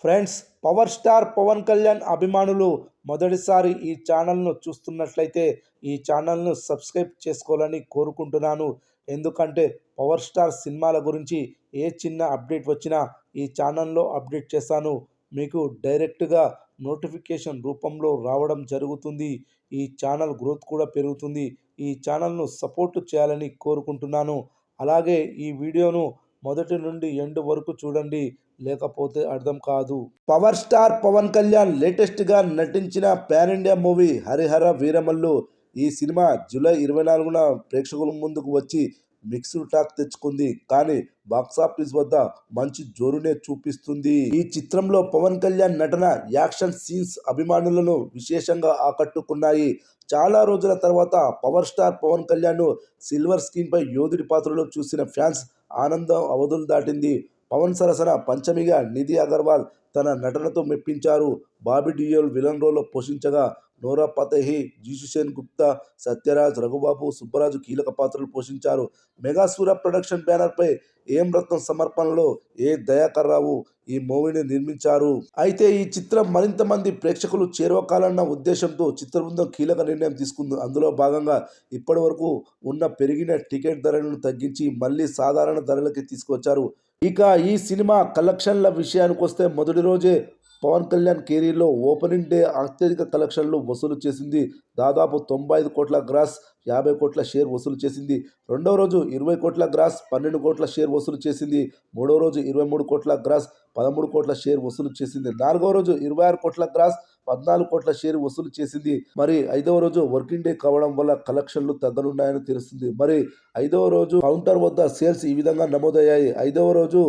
Friends, power star Pawan Kalyan అభిమానులు మొదటిసారి ఈ ఛానల్ను చూస్తున్నట్లయితే ఈ ఛానల్ను సబ్స్క్రైబ్ చేసుకోవాలని కోరుకుంటున్నాను. ఎందుకంటే పవర్ స్టార్ సినిమాల గురించి ఏ చిన్న అప్డేట్ వచ్చినా ఈ ఛానల్లో అప్డేట్ చేస్తాను. మీకు డైరెక్ట్గా నోటిఫికేషన్ రూపంలో రావడం జరుగుతుంది. ఈ ఛానల్ గ్రోత్ కూడా పెరుగుతుంది. ఈ ఛానల్ను సపోర్ట్ చేయాలని కోరుకుంటున్నాను. అలాగే ఈ వీడియోను మొదటి నుండి ఎండ్ వరకు చూడండి, లేకపోతే అర్థం కాదు. పవర్ స్టార్ పవన్ కళ్యాణ్ లేటెస్ట్గా నటించిన pan India movie Harihara Veeramallu. ఈ సినిమా జూలై 24న ప్రేక్షకుల ముందుకు వచ్చి మిక్స్డ్ టాక్ తెచ్చుకుంది. కానీ బాక్సాఫీస్ వద్ద మంచి జోరునే చూపిస్తుంది. ఈ చిత్రంలో పవన్ కళ్యాణ్ నటన, యాక్షన్ సీన్స్ అభిమానులను విశేషంగా ఆకట్టుకున్నాయి. చాలా రోజుల తర్వాత power star Pawan Kalyan silver screen పై యోధుడి పాత్రలో చూసిన ఫ్యాన్స్ ఆనందం అవధులు దాటింది. పవన్ సరసన పంచమిగా నిధి అగర్వాల్ తన నటనతో మెప్పించారు. బాబీ డియోల్ విలన్ రోల్లో పోషించగా నోరా ఫతేహి, జీసుసేన్ గుప్తా, సత్యరాజ్, రఘుబాబు, సుబ్బరాజు కీలక పాత్రలు పోషించారు. మెగాసూర ప్రొడక్షన్ బ్యానర్పై ఏం రత్నం సమర్పణలో ఏ దయాకర్ రావు ఈ మూవీని నిర్మించారు. అయితే ఈ చిత్రం మరింత మంది ప్రేక్షకులు చేరువకాలన్న ఉద్దేశంతో చిత్ర బృందం కీలక నిర్ణయం తీసుకుంది. అందులో భాగంగా ఇప్పటి వరకు ఉన్న పెరిగిన టికెట్ ధరలను తగ్గించి మళ్ళీ సాధారణ ధరలకి తీసుకొచ్చారు. ఇక ఈ సినిమా కలెక్షన్ల విషయానికి వస్తే మొదటి రోజే పవన్ కళ్యాణ్ కెరీర్లో ఓపెనింగ్ డే అత్యధిక కలెక్షన్లు వసూలు చేసింది. దాదాపు 95 కోట్ల గ్రాస్, 50 కోట్ల షేర్ వసూలు చేసింది. రెండవ రోజు 20 కోట్ల గ్రాస్, 12 కోట్ల షేర్ వసూలు చేసింది. మూడవ రోజు 23 కోట్ల గ్రాస్, 13 కోట్ల షేర్ వసూలు చేసింది. నాలుగవ రోజు 26 కోట్ల గ్రాస్, 14 కోట్ల షేర్ వసూలు చేసింది. మరి ఐదవ రోజు వర్కింగ్ డే కావడం వల్ల కలెక్షన్లు తగ్గనున్నాయని తెలుస్తుంది. మరి ఐదవ రోజు కౌంటర్ వద్ద సేల్స్ ఈ విధంగా నమోదయ్యాయి. ఐదవ రోజు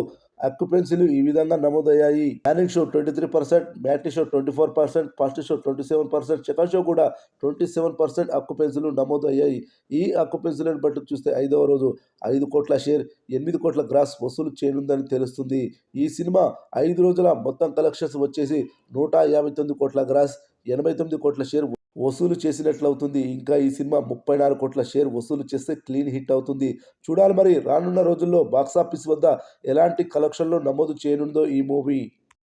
ఆక్యుపెన్సీలు ఈ విధంగా నమోదయ్యాయి. Morning show 23%, matinee show 24%, first show 27%, second show కూడా 27% ఆక్యుపెన్సీలు నమోదు అయ్యాయి. ఈ ఆక్యుపెన్సీలను బట్టి చూస్తే ఐదవ రోజు 5 కోట్ల షేర్, 8 కోట్ల గ్రాస్ వసూలు చేయనుందని తెలుస్తుంది. ఈ సినిమా 5 రోజుల మొత్తం కలెక్షన్స్ వచ్చేసి 159 కోట్ల గ్రాస్, 89 కోట్ల షేర్ వసూలు చేసినట్లవుతుంది. ఇంకా ఈ సినిమా 34 కోట్ల షేర్ వసూలు చేస్తే క్లీన్ హిట్ అవుతుంది. చూడాలి మరి రానున్న రోజుల్లో బాక్సాఫీస్ వద్ద ఎలాంటి కలెక్షన్లు నమోదు చేయనుందో ఈ మూవీ.